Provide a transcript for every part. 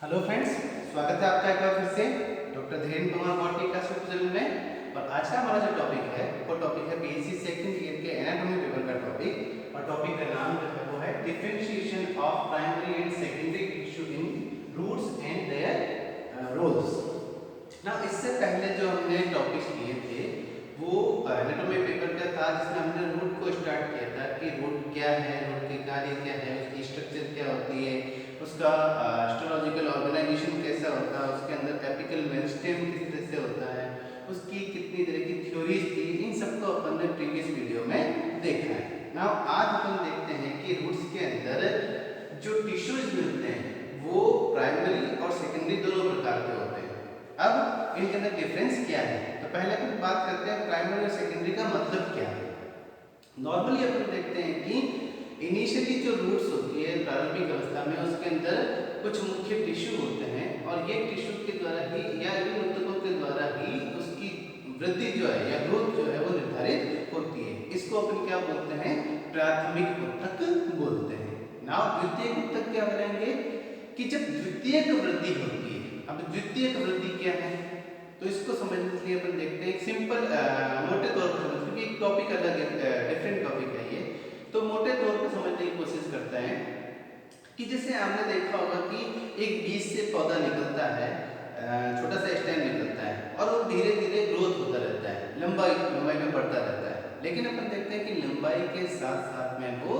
Hello friends, स्वागत है आपका एक बार फिर से doctor Dhirendra Kumar botany class channel में। और आज का हमारा जो टॉपिक है वो टॉपिक है बीएससी सेकंड ईयर के एनाटॉमी पेपर का टॉपिक। और टॉपिक का नाम जो है वो है differentiation of primary and secondary tissue in roots and their roles. ना इससे पहले जो हमने टॉपिक लिए थे वो एनाटॉमी पेपर का था, जिसमें हमने रूट को स्टार्ट किया था कि रूट क्या है, रूट के कार्य क्या है, उसकी स्ट्रक्चर क्या होती है, उसका हिस्टोलॉजिकल ऑर्गेनाइजेशन कैसा होता है, उसके अंदर एपिकल मेरिस्टेम किस तरह से होता है, उसकी कितनी तरह की थ्योरीज थी, इन सबको अपन ने प्रीवियस वीडियो में देखा है। नाउ आज अपन देखते हैं कि रूट्स के अंदर जो टिश्यूज मिलते हैं वो प्राइमरी और सेकेंडरी दोनों प्रकार के होते हैं। अब इनके अंदर डिफरेंस क्या है, तो पहले अपन बात करते हैं प्राइमरी और सेकेंडरी का मतलब क्या है। नॉर्मली अपन देखते हैं कि इनिशियली जो रूट्स होती है प्रारंभिक अवस्था में, उसके अंदर कुछ मुख्य टिश्यू होते हैं और ये टिश्यू के द्वारा ही या इन ऊतकों के द्वारा ही उसकी वृद्धि जो है या ग्रोथ जो है वो निर्धारित होती है। इसको अपन क्या बोलते हैं, प्राथमिक ऊतक बोलते हैं। नाउ द्वितीयक ऊतक क्या बोलेंगे कि जब द्वितीयक वृद्धि होती है। अब द्वितीयक वृद्धि क्या है, तो इसको समझने के लिए अपन देखते हैं एक सिंपल मोटे तौर पर समझ, क्योंकि एक टॉपिक अलग है, डिफरेंट टॉपिक है ये, तो मोटे तौर पर समझने की कोशिश करते हैं कि जैसे आपने देखा होगा कि एक बीज से पौधा निकलता है, छोटा सा स्टेम निकलता है और वो धीरे धीरे ग्रोथ होता रहता है, लंबाई में बढ़ता रहता है। लेकिन अपन देखते हैं कि लंबाई के साथ साथ में वो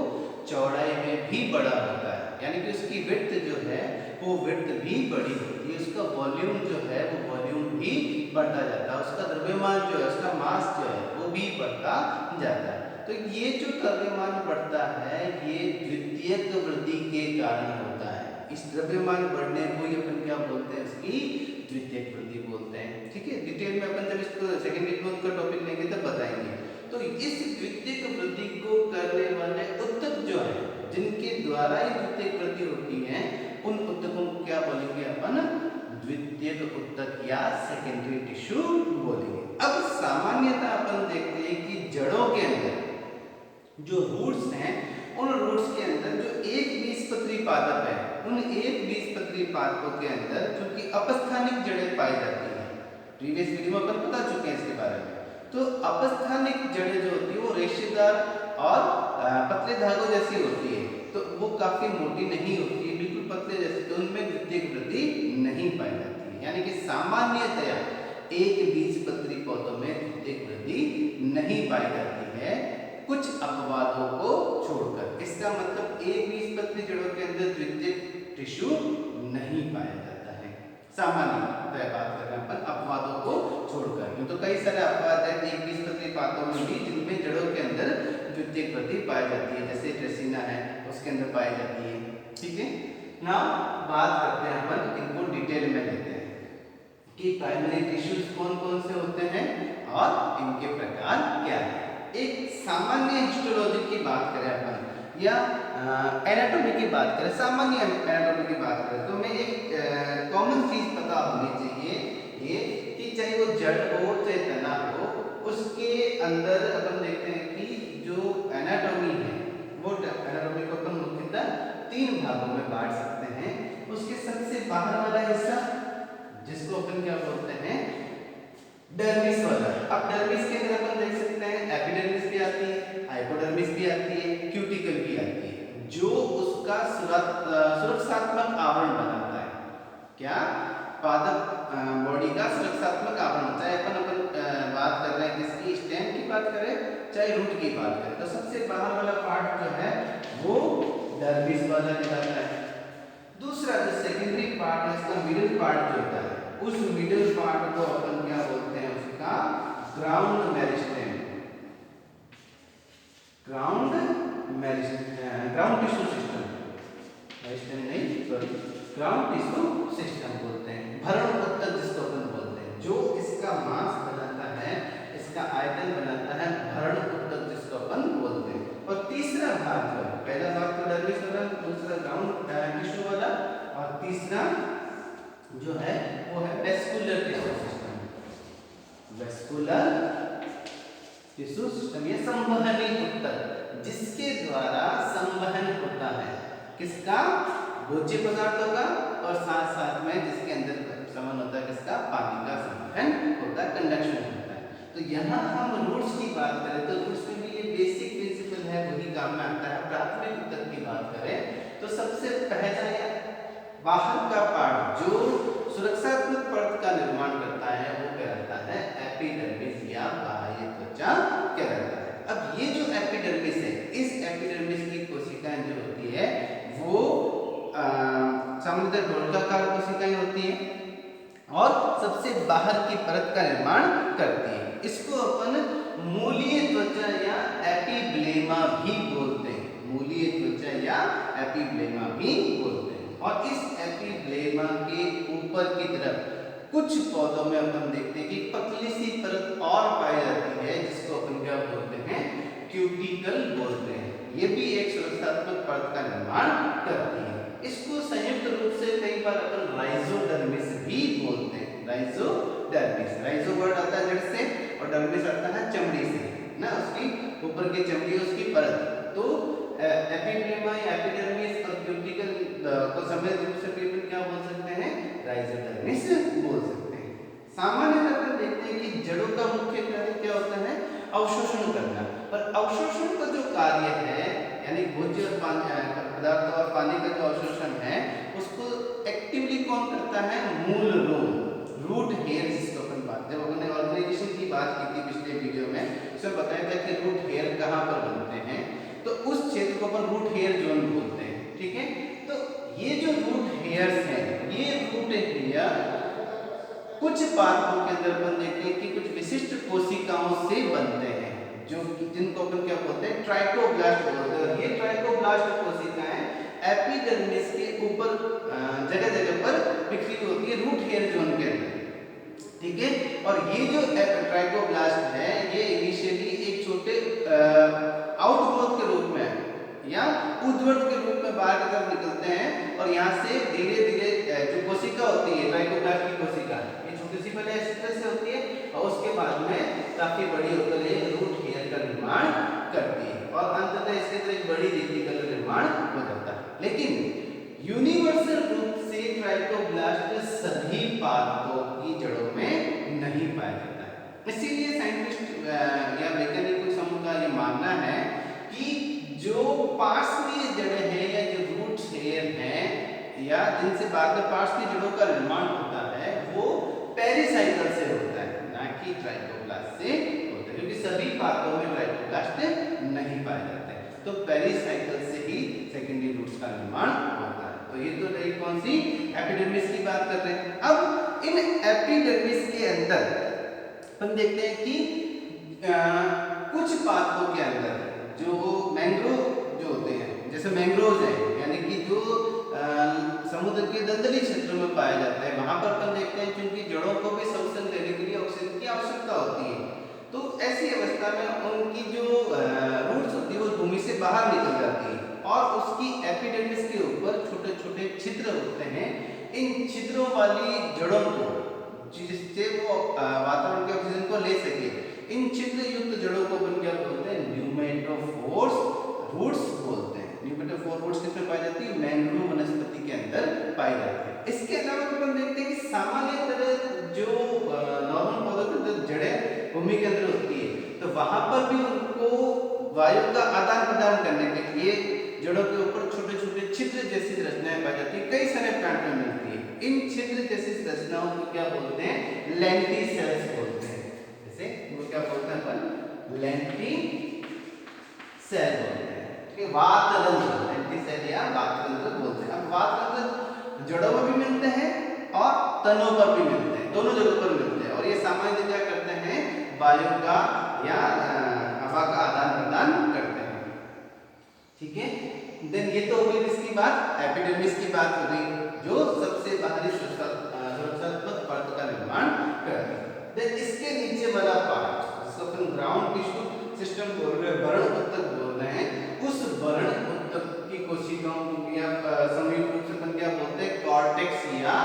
चौड़ाई में भी बड़ा होता है, यानी कि उसकी विड्थ जो है वो विड्थ भी बड़ी होती है, उसका वॉल्यूम जो है वो वॉल्यूम भी बढ़ता जाता है, उसका द्रव्यमान जो है, उसका मास जो है वो भी बढ़ता जाता है। तो ये जो द्रव्यमान बढ़ता है ये द्वितीयक वृद्धि के कारण होता है। इस द्रव्यमान बढ़ने को ही अपन क्या बोलते हैं, उसकी द्वितीयक वृद्धि बोलते हैं। ठीक है, डिटेल में अपन जब इसको सेकेंडरी ग्रोथ का टॉपिक लेंगे तब बताएंगे। तो इस द्वितीयक वृद्धि को करने वाले ऊतक जो है, जिनके द्वारा ये द्वितीयक वृद्धि होती है, उन ऊतकों को क्या बोलेंगे अपन, द्वितीयक ऊतक या सेकेंडरी टिश्यू बोलेंगे। अब सामान्यतः अपन देखते हैं कि जड़ों के अंदर जो रूट्स हैं, उन रूट्स के अंदर जो एक बीजपत्री पादप है, उन एक बीजपत्री पादपों के अंदर चूंकि अपस्थानिक जड़ें पाई जाती हैं, प्रीवियस वीडियो में अपन बता चुके हैं इसके बारे में। तो अपस्थानिक जड़ें जो होती है वो रेशेदार और पतले धागों जैसी होती है, तो वो काफी मोटी नहीं होती है, बिल्कुल पतले जैसे, तो उनमें द्वितीयक वृद्धि नहीं पाई जाती है। यानी कि सामान्यतया एक बीजपत्री पौधों में द्वितीयक वृद्धि नहीं पाई जाती है, कुछ अपवादों को छोड़कर। इसका मतलब एक बीजपत्री जड़ों के अंदर द्वितीयक टिश्यू नहीं पाया जाता है, सामान्य बात कर रहे हैं अपन अपवादों को छोड़कर। तो कई सारे अपवाद हैं एक बीजपत्री पादपों में भी जिनमें जड़ों के अंदर द्वितीयक वृद्धि पाई जाती है, जैसे ड्रेसिना है उसके अंदर पाई जाती है। ठीक है, नाउ बात करते हैं अपन इनको डिटेल में लेते हैं कि प्राइमरी टिश्यूज कौन कौन से होते हैं और इनके प्रकार क्या है। एक सामान्य हिस्टोलॉजी की बात करें अपन या एनाटॉमी की बात करें, सामान्य एनाटॉमी की बात करें, तो हमें एक कॉमन चीज पता होनी चाहिए ये कि चाहे वो जड़ हो चाहे तना हो, उसके अंदर अपन देखते हैं कि जो एनाटॉमी है वो एनाटॉमी को अपन मुख्यतः तीन भागों में बांट सकते हैं। उसके सबसे बाहर वाला हिस्सा जिसको अपन क्या बोलते हैं, डर्मिस वाला। अब डर्मिस के अंदर अपन देख सकते हैं एपिडर्मिस भी आती है, हाइपोडर्मिस भी आती है, क्यूटिकल भी आती है, जो उसका सुरक्षात्मक आवरण बनाता है। क्या, पादप बॉडी का सुरक्षात्मक आवरण, चाहे अपन बात कर रहे हैं किसकी, स्टेम की बात करें चाहे रूट की बात करें, तो सबसे बाहर वाला पार्ट जो है वो डर्मिस वाला कहलाता है। दूसरा जो सेकेंडरी पार्ट है, इसका मिडिल पार्ट जो होता है, उस मिडिल पार्ट को अपन क्या बोलते हैं, उसका ground meristem, ground tissue system, meristem नहीं सॉरी, ग्राउंड टिश्यू सिस्टम बोलते हैं। भरण ऊतक जिसको अपन बोलते हैं, जो इसका मास बनाता है, इसका आयतन बनाता है, भरण ऊतक जिसको अपन बोलते हैं। और तीसरा भाग जो है, पहला भाग तो डर्मिस वाला, दूसरा ग्राउंड टिश्यू वाला, और तीसरा जो है वो है vascular tissue system, vascular tissue system. ये संवहनी ऊतक, जिसके द्वारा संवहन होता है, किसका, भोज्य पदार्थों का और साथ साथ में जिसके अंदर संबंध होता है किसका, पानी का संवहन होता है, कंडक्शन होता है। तो यहाँ हम रूट्स की बात करें तो रूट्स में भी ये बेसिक प्रिंसिपल है, वही काम में आता है। प्राथमिक ऊतक की बात करें तो सबसे पहला या बाहर का पार्ट जो सुरक्षात्मक परत का निर्माण करता है वो कहलाता है एपिडर्मिस या बाह्य त्वचा कहलाता है। अब ये जो एपिडर्मिस है, इस एपिडर्मिस की कोशिकाएं जो होती है वो सामान्यतः गोलाकार कोशिकाएं होती है और सबसे बाहर की परत का निर्माण करती है। इसको अपन मूलीय त्वचा या एपिब्लेमा भी बोलते हैं, मूलीय त्वचा या एपिब्लेमा भी बोलते हैं। और इस एपिब्लेमा के ऊपर की तरफ कुछ पौधों में अपन देखते हैं कि पतली सी परत और पाई जाती है जिसको अपन क्या बोलते हैं, क्यूटिकल बोलते हैं। ये भी एक सुरक्षात्मक परत का निर्माण करती है। इसको संयुक्त रूप से कई बार अपन राइजोडर्मिस भी बोलते हैं, राइजोडर्मिस। राइजो वर्ड आता है जड़ से और डर्मिस आता है चमड़ी से ना, उसकी ऊपर की चमड़ी उसकी परत। तो एपिब्लेमा या एपिडर्मिस और क्यूटिकल को सम्मिलित रूप से भी क्या बोल सकते हैं, राइजोडर्मिस बोल सकते हैं। सामान्यतः अपन देखते हैं कि जड़ों का मुख्य कार्य क्या होता है, अवशोषण करना। पर अवशोषण का जो कार्य है यानी भोज्य पदार्थ और पानी का जो अवशोषण है उसको एक्टिवली कौन करता है, मूल रूट हेयर जिसको अपन बात, जब अपने ऑर्गेनाइजेशन की बात की थी पिछले वीडियो में, उसमें बताया था कि रूट हेयर कहाँ पर बनते हैं, तो उस क्षेत्र को अपन रूट हेयर जोन बोलते हैं। ठीक है, तो ये जो रूट हेयर्स हैं, ये रूट हेयर कुछ पादपों के अंदर अपन देखते हैं कि कुछ विशिष्ट कोशिकाओं से बनते हैं जो जिनको अपन क्या बोलते हैं, ट्राइकोब्लास्ट बोलते हैं। और ये ट्राइकोब्लास्ट कोशिकाएं एपिडर्मिस के ऊपर जगह जगह पर बिखरी होती है रूट हेयर जोन के अंदर। ठीक है, और ये जो ट्राइकोब्लास्ट है ये इनिशियली एक छोटे आउटग्रोथ के रूप में या ऊर्ध्वत के रूप में बाहर की तरफ निकलते हैं और यहाँ से धीरे धीरे जो कोशिका होती है ट्राइकोब्लास्ट की कोशिका, ये छोटी सी पहले इस तरह से होती है और उसके बाद में काफी बड़ी होकर ये रूट हेयर का निर्माण करती है और अंततः इसके अंदर एक बड़ी रेटिकल का निर्माण हो जाता है। लेकिन यूनिवर्सल रूप से ट्राइकोब्लास्ट सभी पादपों की जड़ों में नहीं पाया जाता है। इसीलिए साइंटिस्ट या वैज्ञानिक समूह का ये मानना है कि जो पार्श्वीय जड़ें हैं या जो रूट हेयर हैं या जिनसे बाद में पार्श्वीय जड़ों का निर्माण होता है वो पेरिसाइकल से होता है, ना कि ट्राइकोब्लास्ट से होता है, क्योंकि सभी पादपों में ट्राइकोब्लास्ट नहीं पाए जाते हैं। तो पेरिसाइकल से ही सेकेंडरी रूट्स का निर्माण होता है। तो ये तो रही कौन सी, एपिडर्मिस की बात कर रहे हैं। अब इन एपिडर्मिस के अंदर हम देखते हैं कि कुछ पादपों के अंदर जो मैंग्रोव जो होते हैं, जैसे मैंग्रोव है यानी कि जो समुद्र के दलदली क्षेत्रों में पाए जाते हैं, वहां पर अपन देखते हैं क्योंकि जड़ों को भी संरक्षण देने के लिए ऑक्सीजन की आवश्यकता होती है। तो ऐसी अवस्था में उनकी जो रूट्स होती है वो भूमि से बाहर निकल जाती है और उसकी एपिडर्मिस के ऊपर छोटे छोटे छिद्र होते हैं। इन छिद्रों वाली जड़ों को जिससे वो वातावरण के ऑक्सीजन को ले सके, इन छिद्र युक्त जड़ों को अपन क्या बोलते हैं, न्यूमेटोफोर्स रूट्स बोलते हैं। न्यूमेटोफोर रूट्स किसमें पाई जाती है, मैंग्रोव वनस्पति के अंदर पाई जाती है। इसके अलावा अपन देखते हैं कि सामान्यतः जो नॉर्मल पौधों के अंदर जड़ें भूमि के अंदर होती है तो वहां पर भी उनको वायु का आदान प्रदान करने के लिए जड़ों के ऊपर छोटे छोटे छिद्र जैसी रचनाएं पाई जाती है, कई सारे प्लांट में मिलती है। इन छिद्र जैसी रचनाओं को क्या बोलते हैं, लेंटिसेल्स बोलते हैं। जैसे वो क्या बोलते हैं अपन, लेंटिसेल बोलते हैं। ठीक है, वातरंध्र, लेंटिसेल या वातरंध्र बोलते हैं। अब वातरंध्र जड़ों में भी मिलते हैं और तनों पर भी मिलते हैं, दोनों जगहों पर मिलते हैं और ये सामान्यतः क्या करते हैं, वायु का या हवा का आदान प्रदान करते हैं। ठीक है, देन ये तो हो गई किसकी बात, एपिडर्मिस की बात हो गई जो सबसे बाहरी सुरक्षात्मक परत का निर्माण करती है। देन इसके नीचे वाला पार्ट जिसको अपन ग्राउंड टिश्यू सिस्टम बोल रहे हैं, वर्ण ऊतक बोल रहे हैं, उस वर्ण ऊतक की कोशिकाओं को या संयुक्त रूप से अपन क्या बोलते हैं, कॉर्टेक्स या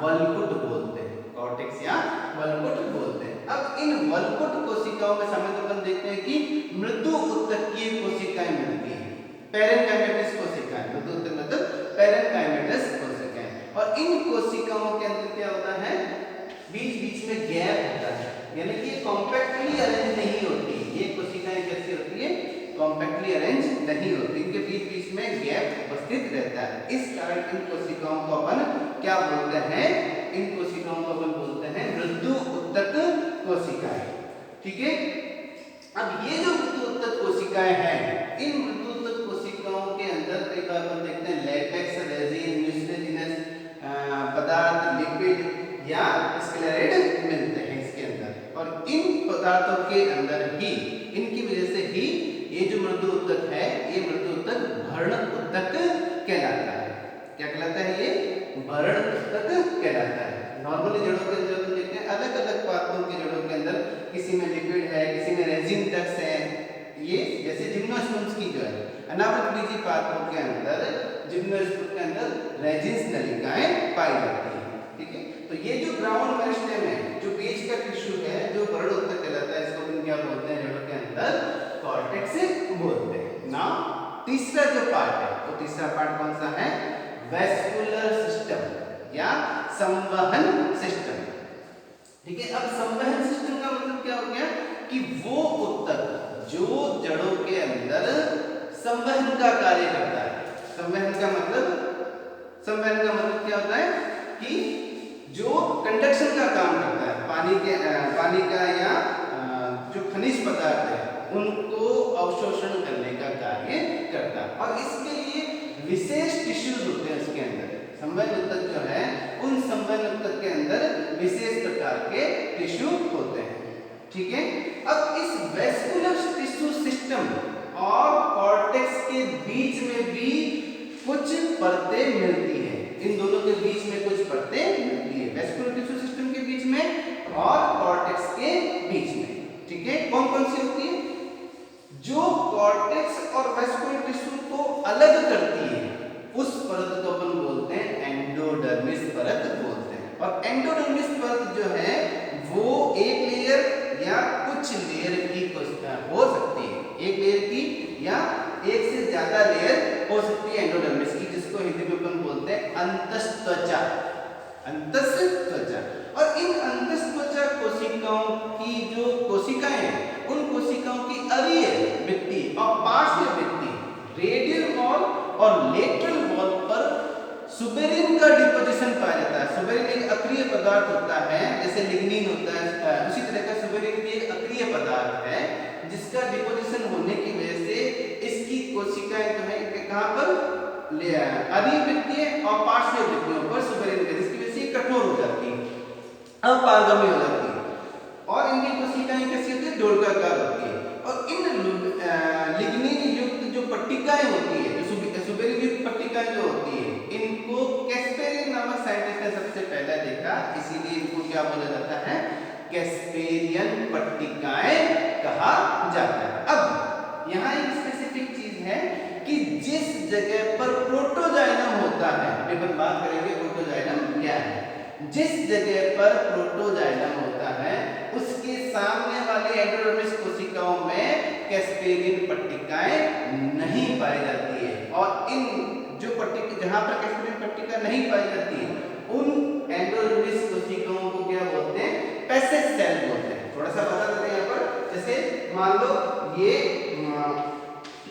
वल्कुट बोलते हैं, कॉर्टेक्स या वल्कुट बोलते हैं। अब इन वल्कुट कोशिकाओं में सामान्यतः अपन देखते हैं कि मृदु ऊतकीय कोशिकाएं मिलती हैं, पैरेनकाइमेटिस कोशिकाएं, मृदु ऊतक मतलब पैरेनकाइमेटिस इन कोशिकाओं के अंदर क्या होता है, बीच बीच में गैप होता है, यानी कि कॉम्पैक्टली अरेंज नहीं होती। ये कोशिकाएं कैसी होती है, कॉम्पैक्टली अरेंज नहीं होती, इनके बीच बीच में गैप उपस्थित रहता है। इस कारण इन कोशिकाओं को अपन क्या बोलते हैं, इन कोशिकाओं को अपन बोलते हैं मृदु उत्तक कोशिकाएं। ठीक है, अब ये जो मृदु उत्तक कोशिकाएं हैं, इन मृदु उत्तक कोशिकाओं के अंदर कई बार अपन देखते हैं लेटेक्स, रेजिन, म्यूसिलेजिनस पदार्थ, लिपिड या स्क्लेरेट मिलते हैं इसके अंदर, और इन पदार्थों के अंदर ही, इनकी वजह से ही ये जो मृदु उत्तक है, ये मृदु उत्तक भरण उत्तक कहलाता है। क्या कहलाता है, ये भरण उत्तक कहलाता है। नॉर्मली जड़ों के अंदर हम देखते हैं अलग अलग पार्टों के जड़ों के अंदर, किसी में लिपिड है, किसी में रेजिन डक्ट्स है, ये जैसे जिम्नोस्पर्म्स की जो है अनावृत बीजी पार्कों के अंदर, जिम्नोस्पर्म के अंदर रेजिन्स नलिकाएं पाई जाती है। ठीक है, तो ये जो ग्राउंड मेरिस्टेम है, जो बीच का टिश्यू है, जो भरण उत्तक कहलाता है, इसको अपन क्या बोलते हैं, जड़ों के अंदर कॉर्टेक्स बोलते हैं ना। तीसरा जो पार्ट है, तो तीसरा पार्ट कौन सा है, वेस्कुलर सिस्टम या संवहन सिस्टम। ठीक है, अब संवहन सिस्टम का मतलब क्या हो गया कि वो उत्तक जो जड़ों के अंदर संवहन का कार्य करता है। संवहन का मतलब क्या होता है कि जो कंडक्शन का काम करता है, पानी का या जो खनिज पदार्थ है उनको अवशोषण करने का कार्य करता है, और इसके लिए विशेष टिश्यूज होते हैं उसके अंदर। संवहन उत्तक जो है, उन संवहन उत्तक के अंदर विशेष प्रकार के टिश्यू होते हैं। ठीक है, अब इस वेस्कुलर टिश्यू सिस्टम और कॉर्टेक्स के बीच में भी कुछ परतें मिलती हैं। इन दोनों के बीच में कुछ परतें मिलती है, वेस्कुलर टिश्यू सिस्टम के बीच में और कॉर्टेक्स के बीच में। ठीक है, कौन कौन सी होती है, जो कॉर्टेक्स और वेस्कुलर टिश्यू को अलग करती है, उस परत को अपन बोलते हैं एंडोडर्मिस परत बोलते हैं। और एंडोडर्मिस परत जो है वो एक लेयर या कुछ लेयर की हो सकती है, एक लेयर की या एक से ज्यादा लेयर हो सकती है एंडोडर्मिस की, जिसको हिंदी में अपन बोलते हैं अंतस्त्वचा। अंतस्त्वचा, और इन अंतस्त्वचा कोशिकाओं की जो कोशिकाएं हैं, उन कोशिकाओं की अरीय भित्ति और पार्श्व भित्ति, रेडियल वॉल और लेटरल वॉल पर सुबेरिन का डिपोजिशन पाया जाता है। सुबेरिन एक अक्रिय पदार्थ होता है, जैसे लिग्निन होता है, उसी तरह का सुबेरिन भी एक अक्रिय पदार्थ है, जिसका डिपोजिशन होने की वजह से इसकी कोशिकाएं जो है कहां पर, अरीय भित्ति और पार्श्व भित्तियों पर सुबेरिन का, जिसकी वजह से कठोर हो जाती है, अपारगम्य हो जाती है, और इनकी कोशिकाएं कैसी होती है, डोरकाकार होती है। और इन लिग्निन युक्त जो पट्टिकाएं होती है, जो सुबेरिन युक्त पट्टिकाएं जो होती है, इनको कैस्पेरियन नामक साइंटिस्ट ने सबसे पहले देखा, इसीलिए इनको क्या बोला जाता है, कैस्पेरियन पट्टिकाएं कहा जाता है। अब यहाँ एक स्पेसिफिक चीज है कि जिस जगह पर प्रोटोजाइलम होता है, अपन बात करेंगे प्रोटोजाइलम क्या है, जिस जगह पर प्रोटोजाइलम होता है उसके सामने वाले एंडोडर्मिस कोशिकाओं में कैस्पेरियन पट्टिकाएं नहीं पाई जाती है, और इन जो पट्टिका, जहां पर कैस्पेरियन पट्टिका नहीं पाई जाती है, उन एंडोडर्मिस कोशिकाओं को क्या बोलते हैं, पैसेज सेल बोलते हैं। थोड़ा सा बता देते हैं यहाँ पर, जैसे मान लो ये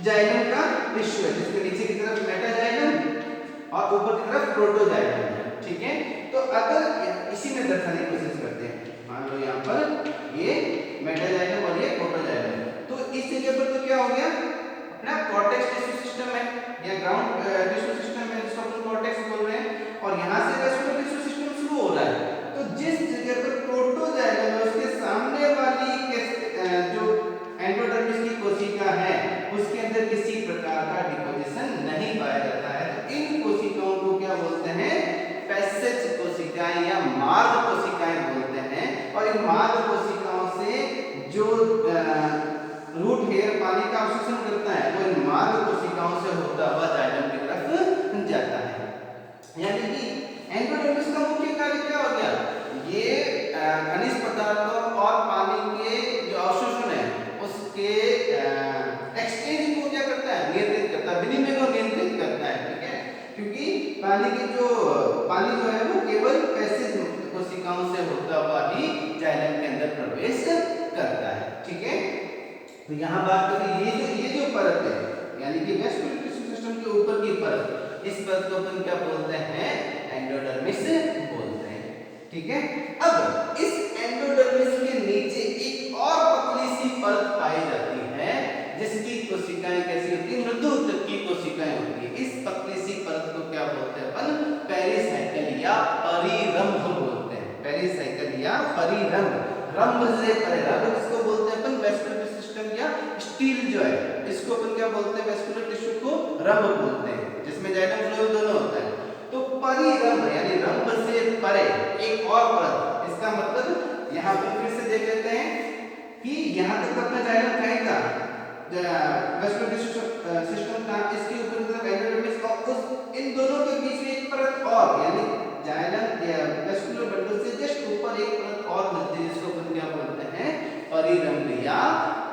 जाइलम का टिश्यू है, जिसके नीचे की तरफ मेटाजाइलम और ऊपर की तरफ प्रोटोजाइलम है। ठीक है, तो अगर इसी में दर्शाने की कोशिश करते हैं, मान लो यहाँ पर ये मेटाजाइलम और ये प्रोटोजाइलम, तो इस जगह पर तो क्या हो गया, अपना कॉर्टेक्स टिश्यू सिस्टम है या ग्राउंड टिश्यू सिस्टम है, जिसको अपन कॉर्टेक्स बोल रहे हैं, और यहाँ से वेस्कुलर टिश्यू सिस्टम शुरू हो रहा है। तो जिस जगह पर प्रोटोजाइलम है, उसके सामने वाली जो एंडोडर्मिस की कोशिका है, उसके अंदर किसी प्रकार का डिपोजिशन नहीं पाया जाता है। तो इन कोशिकाओं को क्या बोलते हैं, पैसेज कोशिकाएं या मार्ग कोशिकाएं बोलते हैं। और इन मार्ग कोशिकाओं से जो रूट हेयर पानी का अवशोषण करता है, वो इन मार्ग कोशिकाओं से होता हुआ जाइलम की तरफ जाता है। यानी कि एंडोडर्मिस का मुख्य कार्य क्या हो गया, ये खनिज पदार्थों और पानी के जो अवशोषण है उसके एक्सचेंज को क्या करता है, नियंत्रित करता है, विनिमय को नियंत्रित करता है। ठीक है, क्योंकि पानी के जो पानी जो है वो केवल पैसिव कोशिकाओं से होता हुआ ही जाइलम के अंदर प्रवेश करता है। ठीक है, तो यहाँ बात करें ये जो परत है यानी कि वेस्कुलर टिश्यू सिस्टम के ऊपर की परत, इस परत को अपन क्या बोलते हैं, एंडोडर्मिस बोलते हैं। ठीक है, अब इस एंडोडर्मिस के नीचे एक और पतली सी परत पाई जाती है जिसकी कोशिकाएं कैसी होती है, मृदु ऊतक की कोशिकाएं होती है। इस पतली सी परत को क्या बोलते हैं अपन, पेरिसाइकिल या परिरंभ बोलते हैं। पेरिसाइकिल या परिरंभ, रंभ से परे, रंभ किसको बोलते हैं अपन, वेस्कुलर सिस्टम या स्टील जो है इसको अपन क्या बोलते हैं, वेस्कुलर टिश्यू को रंभ बोलते हैं, जिसमें जाइलम फ्लोएम दोनों होता है। तो परिरंभ यानी रंभ से परे एक और परत, इसका मतलब यहाँ पर फिर से देख लेते हैं कि यहाँ तक अपना जाइलम कहीं था, वेस्कुलर टिश्यू सिस्टम था, इसके ऊपर की तरफ एंडोडर्मिस और उस इन दोनों के बीच में एक परत और यानी जाइलम या वेस्कुलर बंडल से जस्ट ऊपर एक परत और मिलती है जिसको अपन क्या बोलते हैं, परिरंभ या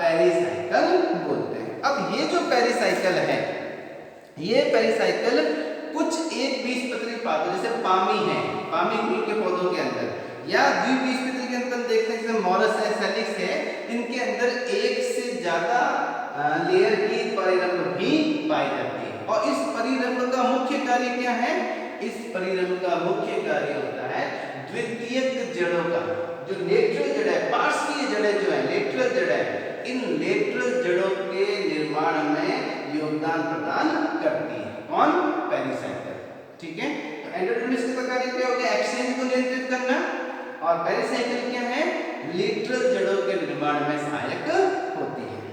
पेरिसाइकिल बोलते हैं। अब ये जो पेरिसाइकिल है, ये पेरिसाइकिल कुछ एक बीजपत्री पादप जैसे पामी है, पामी कुल के पौधों के अंदर या द्विबीजपत्री के अंदर देखते हैं जैसे मॉलस है, सेलिक्स है, इनके अंदर एक से ज्यादा लेयर की परिरंभ भी पाई जाती है। और इस परिरंभ का मुख्य कार्य क्या है, इस परिरंभ का मुख्य कार्य होता है द्वितीयक जड़ों का, जो लेटरल जड़ है, पार्श्वीय जड़ें जो है, लेटरल जड़ है, इन लेटरल जड़ों के निर्माण में योगदान प्रदान करती है। कौन, पेरिसाइकिल। ठीक है, तो एंडोडर्मिस का कार्य क्या हो गया, एक्सचेंज को नियंत्रित करना, और पेरिसाइकिल क्या है, लेटरल जड़ों के निर्माण में सहायक होती है।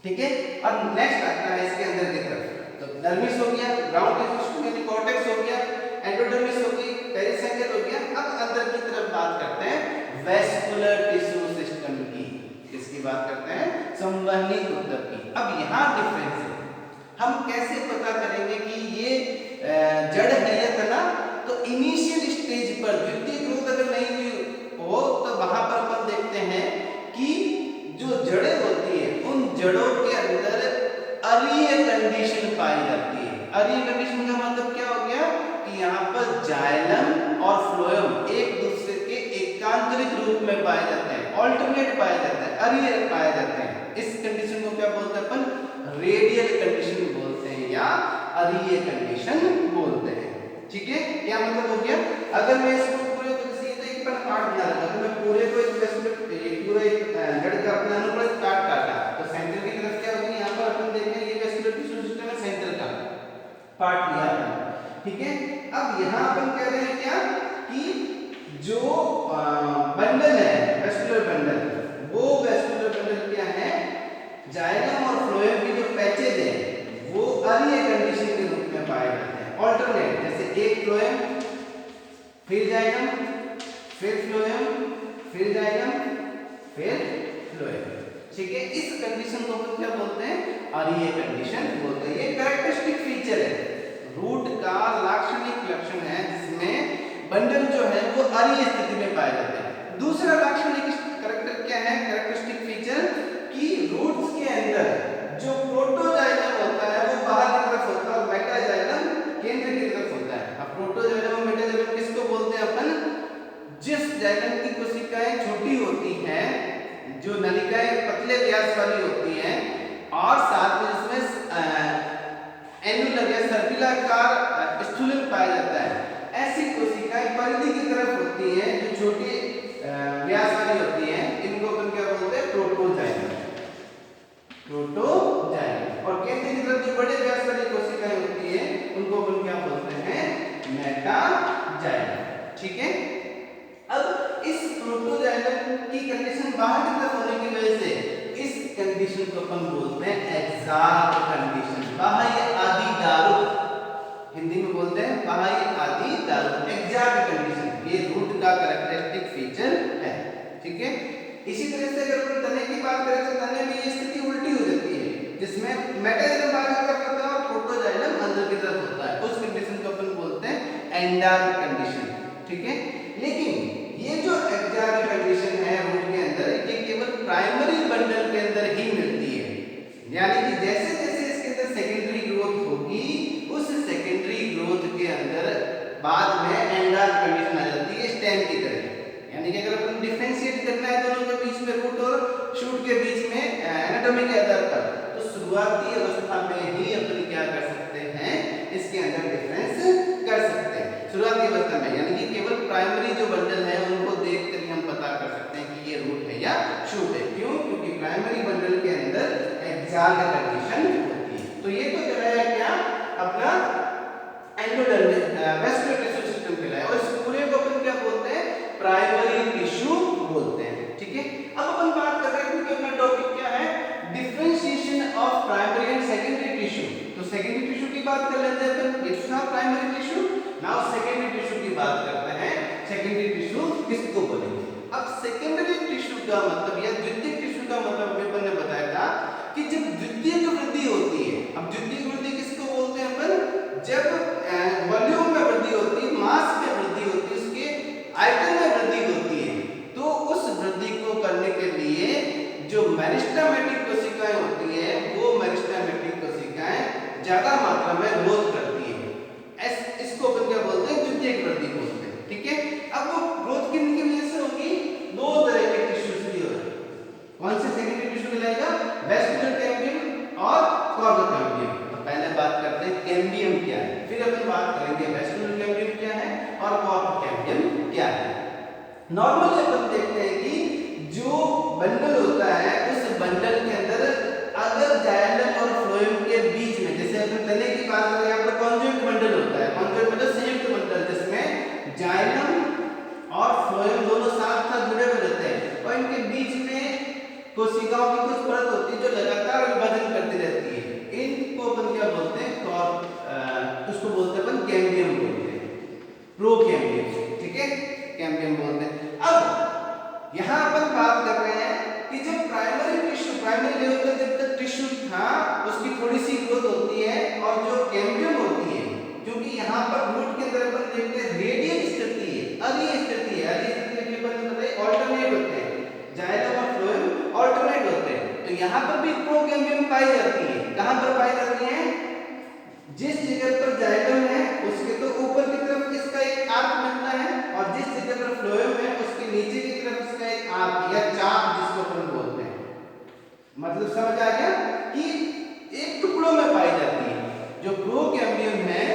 ठीक है, और नेक्स्ट आता है इसके अंदर की तरफ, तो डर्मिस हो गया, ग्राउंड टिश्यू यानी कॉर्टेक्स हो गया, एंडोडर्मिस हो गई, पेरिसाइकिल हो गया। अब अंदर की तरफ बात करते हैं वेस्कुलर टिश्यू सिस्टम की, किसकी बात करते हैं, संवहनी ऊतक की। अब यहाँ डिफरेंस है, हम कैसे पता करेंगे कि ये जड़ है या तना, तो इनिशियल स्टेज पर द्वितीय ग्रोथ अगर नहीं हुई हो तो वहां पर अपन देखते हैं कि जो जड़ें होती है उन जड़ों के अंदर अरीय कंडीशन पाई जाती है। अरीय कंडीशन का मतलब क्या हो गया कि यहाँ पर जाइलम और फ्लोएम एक दूसरे के एकांतरित रूप में पाए जाते हैं, ऑल्टरनेट पाए जाते हैं, अरीय पाए जाते हैं। इस कंडीशन को क्या बोलते हैं अपन, रेडियल कंडीशन बोलते हैं या अरीय कंडीशन बोलते हैं। ठीक है, क्या मतलब हो गया, अगर मैं इसको पूरे को सीधे एक पर काट बना रहा हूं, मैं पूरे को एक पूरा एक जड़ का अपना अनुप्रस्थ काटा, तो सेंटर की तरफ क्या होगी, यहाँ पर अपन देखें ये वेस्कुलर टिश्यू सिस्टम है, सेंटर का पार्ट लिया अपन। ठीक है, अब यहाँ अपन कह रहे हैं क्या कि जो बंडल है वेस्कुलर बंडल, वो वेस्कुलर बंडल क्या है, जाइलम और फ्लोएम के जो पैचेज है वो अरीय कंडीशन के रूप में पाए जाते हैं, ऑल्टरनेट, जैसे एक फ्लोएम फिर जाइलम फिर फ्लोएम फिर जाइलम फिर फ्लोएम। ठीक है, इस कंडीशन को हम क्या बोलते हैं, अरीय कंडीशन बोलते हैं। ये कैरेक्टरिस्टिक फीचर है, रूट का लाक्षणिक लक्षण है जिसमें बंडल जो है वो अरीय स्थिति में पाए जाते हैं। दूसरा लाक्षणिक कैरेक्टर क्या है, कैरेक्टरिस्टिक फीचर कि रूट्स के अंदर जो प्रोटोजाइलम होता है वो बाहर की तरफ होता है और मेटाजाइलम केंद्र की तरफ होता है। अब प्रोटोजाइलम और मेटाजाइलम किसको बोलते हैं अपन, जिस जाइलम की कोशिकाएं छोटी होती हैं, जो नलिकाएं पतले व्यास वाली होती हैं और साथ में इसमें एनुलर या सर्पिलाकार स्थूलन पाया जाता है, ऐसी कोशिकाएं परिधि की तरफ होती हैं जो छोटे व्यास वाली होती हैं, इनको अपन क्या बोलते हैं, प्रोटोजाइलम। प्रोटोजाइलम। और केंद्र की तरफ जो बड़े व्यास वाली कोशिकाएं होती हैं उनको अपन क्या बोलते हैं, मेटाजाइलम। ठीक है, अब इस प्रोटोजाइलम की कंडीशन बाहर की तरफ होने की वजह से इस कंडीशन को अपन बोलते हैं एक्सार्क कंडीशन, बाह्य आदि दारुक, हिंदी में बोलते हैं बाह्य आदि दारुक, एक्सार्क कंडीशन। ये रूट का कैरेक्टरिस्टिक फीचर है। ठीक है, इसी तरह से अगर अपन तने की बात करें तो तने में ये स्थिति उल्टी हो जाती है, जिसमें मेटाजाइलम बाहर की तरफ होता है और प्रोटोजाइलम अंदर की तरफ होता है। उस कंडीशन को अपन बोलते हैं एंडार्क कंडीशन। ठीक है, लेकिन ये जो एक्सार्क कंडीशन है रूट के अंदर, ये केवल प्राइमरी बंडल के अंदर ही मिलती है, यानी कि जैसे जैसे इसके अंदर सेकेंडरी ग्रोथ होगी उस सेकेंडरी ग्रोथ के अंदर बाद में एंडार कंडीशन आ जाती है स्टेम की तरह। यानी कि अगर अपन डिफरेंशिएट करना है दोनों के बीच में, रूट और शूट के बीच में एनाटॉमी के आधार पर, तो शुरुआती अवस्था में ही अपन क्या कर सकते हैं, इसके अंदर डिफरेंस कर सकते हैं शुरुआती अवस्था में। यानी कि केवल प्राइमरी जो बंडल है उनको देखकर ही हम पता कर सकते हैं कि ये रूट है या शूट है। क्यों? क्योंकि प्राइमरी बंडल के अंदर एक्साल कंडीशन होती है। तो ये तो कहलाया क्या अपना एंडोडर्मिस वेस्कुलर टिश्यू सिस्टम कहलाया, और इस पूरे को अपन क्या बोलते हैं, प्राइमरी टिश्यू बोलते हैं। ठीक है, अब अपन बात कर रहे हैं क्योंकि अपना टॉपिक क्या है, differentiation of primary and secondary tissue. तो सेकेंडरी टिश्यू की बात कर लेते हैं अपन, ये था primary tissue. Now secondary tissue की बात करते हैं। सेकेंडरी टिश्यू किसको बोलेंगे? अब सेकेंडरी टिश्यू का मतलब या द्वितीयक टिश्यू का मतलब अभी अपन ने बताया था कि जब द्वितीयक वृद्धि होती है। अब द्वितीयक वृद्धि किसको बोलते हैं अपन? जब वॉल्यूम में वृद्धि होती है, मास में वृद्धि होती है, उसके आयतन में वृद्धि होती है, तो उस वृद्धि को करने के लिए जो मेरिस्टेमेटिक कोशिकाएं होती है, वो मेरिस्टेमेटिक कोशिकाएं ज्यादा मात्रा में ग्रोथ करती है। इसको अपन क्या बोलते हैं? द्वितीयक वृद्धि बोलते हैं। ठीक है, अब वो ग्रोथ किन की वजह से होगी? दो तरह के टिश्यूज की होगी। कौन से सेकेंडरी टिश्यू कहलाएगा? वेस्कुलर कैम्बियम और कॉर्डो कैम्बियम। तो पहले बात करते हैं कैम्बियम क्या है, फिर अपन बात करेंगे वेस्कुलर कैम्बियम क्या है और कॉर्डो कैम्बियम क्या है। नॉर्मली अपन देखते हैं कि जो बंडल होता है, उस बंडल के अंदर अगर जाइलम और फ्लोएम के बीच में, जैसे अपन तने की बात करें, यहाँ पर कॉन्जुगेट बंडल होता है। कॉन्जुगेट मतलब संयुक्त बंडल, जिसमें जाइलम और फ्लोएम दोनों साथ साथ जुड़े हुए रहते हैं, और इनके बीच में कोशिकाओं की कुछ परत होती है जो लगातार विभाजन करती रहती है। इनको अपन क्या बोलते हैं? उसको बोलते हैं अपन कैम्बियम बोलते हैं, प्रोकैम्बियम। ठीक है, कैम्बियम बोलते हैं। अब यहाँ अपन बात कर रहे हैं कि जब प्राइमरी टिश्यू, प्राइमरी लेवल पर जब तक टिश्यू था, उसकी थोड़ी सी ग्रोथ होती है, और जो कैम्बियम होती है, क्योंकि यहाँ पर रूट के अंदर अपन देखते हैं रेडियल स्थिति है, अरीय स्थिति है। अरीय स्थिति में अपन बताइए ऑल्टरनेट होते हैं, जाइलम और फ्लोएम ऑल्टरनेट होते हैं। तो यहाँ पर भी प्रोकैम्बियम पाई जाती है। कहाँ पर पाई जाती है? जिस जगह पर जाइलम है उसके तो ऊपर की तरफ इसका एक आर्क मिलता है, और जिस जगह पर फ्लोएम है उसके नीचे की तरफ इसका एक आर्क या चाप जिसको अपन बोलते हैं। मतलब समझ आ गया कि एक टुकड़ों में पाई जाती है। जो प्रोकैम्बियम है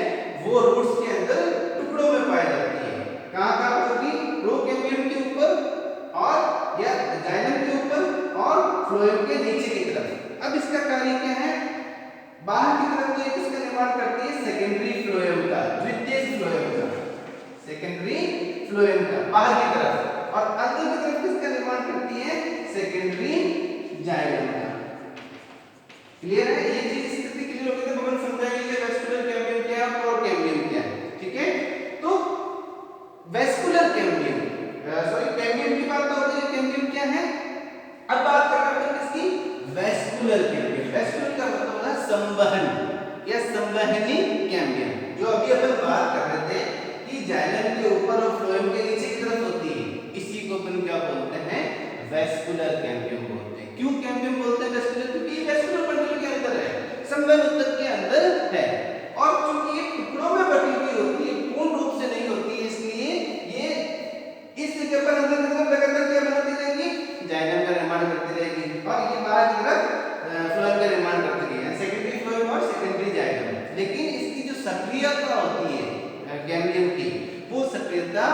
वो रूट्स के अंदर टुकड़ों में पाई जाती है। कहाँ होगी? प्रोकैम्बियम के ऊपर और या जाइलम के ऊपर और फ्लोएम के नीचे की तरफ। अब इसका कार्य क्या है? बाहर की तरफ तो किसका निर्माण करती है? सेकेंडरी फ्लोएम का, द्वितीयक फ्लोएम का, सेकेंडरी फ्लोएम का बाहर की तरफ, और अंदर की तरफ किसका निर्माण करती है? सेकेंडरी जाइलम का। क्लियर है? ये चीज स्थिति क्लियर हो गई तो अपन समझाएंगे कि वेस्कुलर कैम्बियम क्या है और कैम्बियम क्या है। ठीक है, तो वेस्कुलर कैम्बियम, सॉरी कैम्बियम की बात तो हो गई, कैम्बियम क्या है? अब बात कर रहे हैं किसकी? Vascular cambium. वेस्कुलर का मतलब होता है संवहन या संवहनी कैम्बियम। जो अभी अपन बात कर रहे थे कि जाइलम के ऊपर और फ्लोएम के नीचे की तरफ होती है, इसी को अपन क्या बोलते हैं? वेस्कुलर कैम्बियम बोलते हैं। क्यों कैम्बियम बोलते हैं वेस्कुलर? क्योंकि ये वेस्कुलर बंडल के अंदर है, संवहन ऊतक के अंदर है, और चूंकि ये टुकड़ों में बटी हुई होती है, पूर्ण रूप से नहीं होती, इसलिए ये इस जगह पर अंदर की तरफ लगातार क्या बनाती रहेगी? जाइलम का निर्माण करती रहेगी, और ये बाहर की तरफ फ्लोएम का निर्माण करती रहेगी, सेकेंडरी फ्लोएम और सेकेंडरी जाइलम। लेकिन इसकी जो सक्रियता होती है कैम्बियम की, वो सक्रियता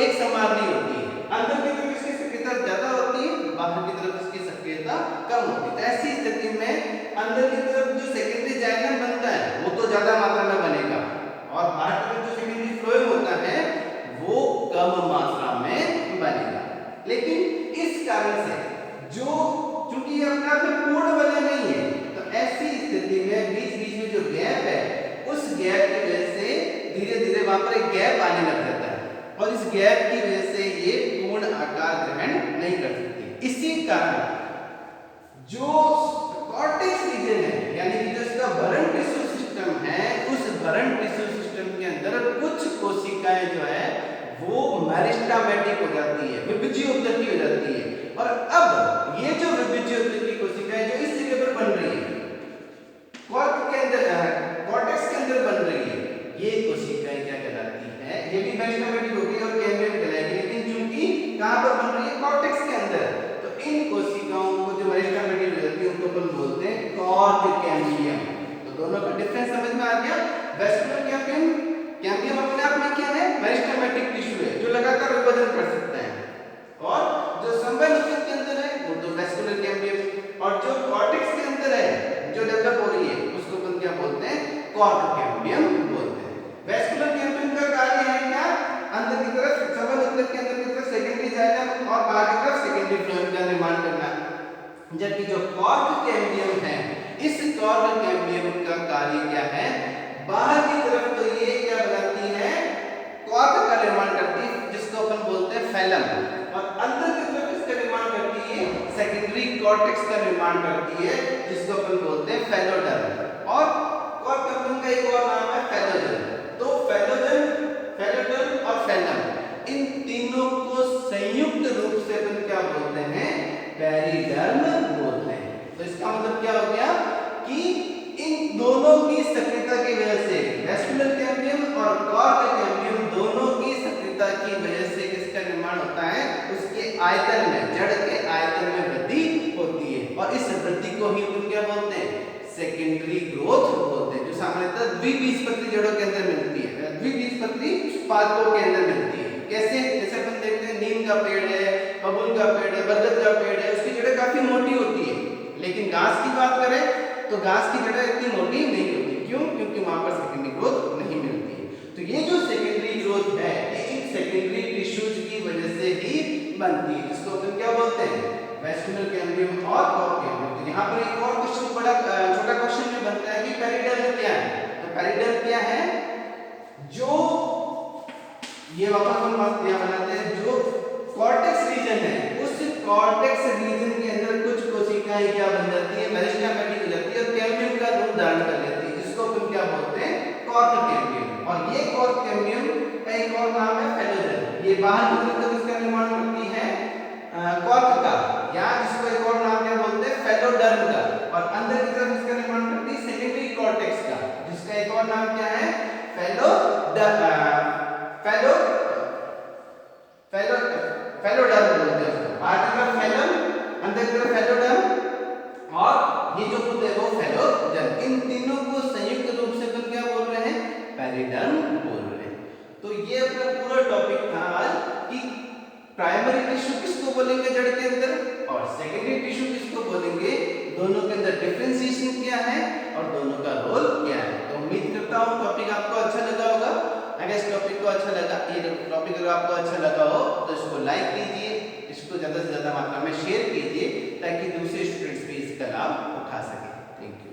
एक समान नहीं होती है। अंदर की तरफ इसकी सक्रियता ज्यादा होती है, बाहर की तरफ इसकी सक्रियता कम होती है। तो ऐसी स्थिति में अंदर की तरफ जो सेकेंडरी जाइलम बनता है वो तो ज्यादा मात्रा में बनेगा, और बाहर की तरफ जो सेकेंडरी फ्लोएम होता है वो कम मात्रा में बनेगा। लेकिन इस कारण से जो चूंकि ये अपने आप में पूर्ण वलय नहीं है, तो ऐसी स्थिति में बीच बीच में जो गैप है, उस गैप की वजह से धीरे धीरे वहां पर एक गैप आने लग जाता है, और इस गैप की वजह से ये पूर्ण आकार ग्रहण नहीं कर सकती। इसी कारण जो कॉर्टेक्स रीजन है, यानी कि जो इसका भरण टिश्यू सिस्टम है, उस भरण टिश्यू सिस्टम के अंदर कुछ कोशिकाएं जो है वो मेरिस्टेमेटिक हो जाती है, विभाज्य ऊतक की हो जाती है। और अब ये जो विभाज्य ऊतक की कोशिकाएं जो इस जगह पर बन रही है, कॉर्टेक्स के अंदर बन रही है, ये कोशिकाएं क्या कहलाती ये भी मेरिस्टेमेटिक होगी और कैम्बियम कहलाएगी, लेकिन चूंकि कहां पर बन रही है, कॉर्टेक्स के अंदर, तो इन कोशिकाओं को जो मेरिस्टेमेटिक हो जाती है उनको अपन बोलते हैं कॉर्क कैम्बियम। तो दोनों का डिफरेंस समझ में आ गया। वेस्कुलर कैम्बियम, कैम्बियम अपने आप में क्या है, मेरिस्टेमेटिक टिश्यू है जो लगातार विभाजन कर सकता है, और जो संवहन ऊतक के अंदर है वो तो वेस्कुलर कैम्बियम, और जो कॉर्टेक्स के अंदर है जो डेवलप हो रही है उसको अपन क्या बोलते हैं, कॉर्क कैम्बियम बोलते हैं। वेस्कुलर कैम्बियम का कार्य है क्या, अंदर की तरफ संवहन ऊतक के अंदर की तरफ सेकेंडरी जाइलम और बाहर की तरफ सेकेंडरी फ्लोएम का निर्माण करना, जबकि जो कॉर्क कैम्बियम है, इस कॉर्क कैम्बियम का कार्य क्या है, बाहर की तरफ तो ये क्या बनाती है, कॉर्क का निर्माण करती है जिसको अपन बोलते हैं फैलम, और अंदर की तरफ इसका निर्माण करती है सेकेंडरी कॉर्टेक्स का निर्माण करती है जिसको अपन बोलते हैं फैलोडर्म, और कॉर्क कैम्बियम का एक और नाम है फैलोजन। तो फैलोडर्म और फैलम, इन तीनों को संयुक्त रूप से अपन क्या बोलते हैं, पेरिडर्म बोलते हैं। तो इसका मतलब क्या हो गया कि इन दोनों की सक्रियता की वजह से, वेस्कुलर कैम्बियम और कॉर्क कैम्बियम दोनों की सक्रियता की वजह से किसका निर्माण होता है, उसके आयतन में, जड़ के आयतन में वृद्धि होती है, और इस वृद्धि को ही हम क्या बोलते हैं, सेकेंडरी ग्रोथ बोलते हैं, जो सामान्यतः द्विबीजपत्री जड़ों के अंदर मिलती है, द्विबीजपत्री पादपों के अंदर मिलती है। कैसे, जैसे अपन देखते हैं नीम का पेड़ है, बबूल का पेड़ है, बरगद का पेड़ है, उसकी जड़ें काफी मोटी होती है, लेकिन घास की बात करें तो घास की जड़ें इतनी मोटी नहीं होती, क्यों, क्योंकि वहां पर सेकेंडरी ग्रोथ नहीं मिलती है। तो ये जो सेकेंडरी ग्रोथ है, ये इन सेकेंडरी टिश्यूज की वजह से ही बनती है, जिसको अपन क्या बोलते हैं, वेस्कुलर कैम्बियम और कॉर्क कैम्बियम। तो यहाँ पर एक और क्वेश्चन, बड़ा छोटा क्वेश्चन में बनता है कि पेरिडर्म क्या है। तो पेरिडर्म क्या है, जो ये वापस हम बात क्या बनाते हैं, जो कॉर्टेक्स रीजन है, उस कॉर्टेक्स रीजन के अंदर कुछ कोशिकाएं क्या बन जाती है, मेरिस्टेमेटिक हो जाती है और कैम्बियम का रूप धारण कर लेती है, जिसको अपन क्या बोलते हैं, कॉर्क कैम्बियम। और ये कॉर्क कैम्बियम का एक और नाम है फैलोजन। ये बाहर की तरफ इसका निर्माण करती है कॉर्क का, या जिसको एक और नाम क्या बोलते हैं, फैलोडर्म का, और अंदर की तरफ इसका निर्माण करती है सेकेंडरी कॉर्टेक्स का, जिसका एक और नाम क्या है, फैलोडर्म बोलते हैं उसको। बाहर की तरफ फैलम, अंदर की तरफ फैलोडर्म, और ये जो खुद है वो फैलोजन। इन तीनों को संयुक्त रूप से अपन क्या बोल रहे हैं, पेरिडर्म बोल रहे हैं। तो ये अपना पूरा टॉपिक था आज कि प्राइमरी टिश्यू किसको बोलेंगे जड़ के अंदर, और सेकेंडरी टिश्यू किसको बोलेंगे, दोनों के अंदर डिफरेंशिएशन क्या है और दोनों का रोल क्या है। तो उम्मीद करता हूँ टॉपिक आपको अच्छा लगा होगा। अगर इस टॉपिक को अच्छा लगा, ये टॉपिक अगर आपको अच्छा लगा हो तो इसको लाइक कीजिए, इसको ज़्यादा से ज़्यादा मात्रा में शेयर कीजिए, ताकि दूसरे स्टूडेंट्स भी इसका लाभ उठा सकें। Thank you.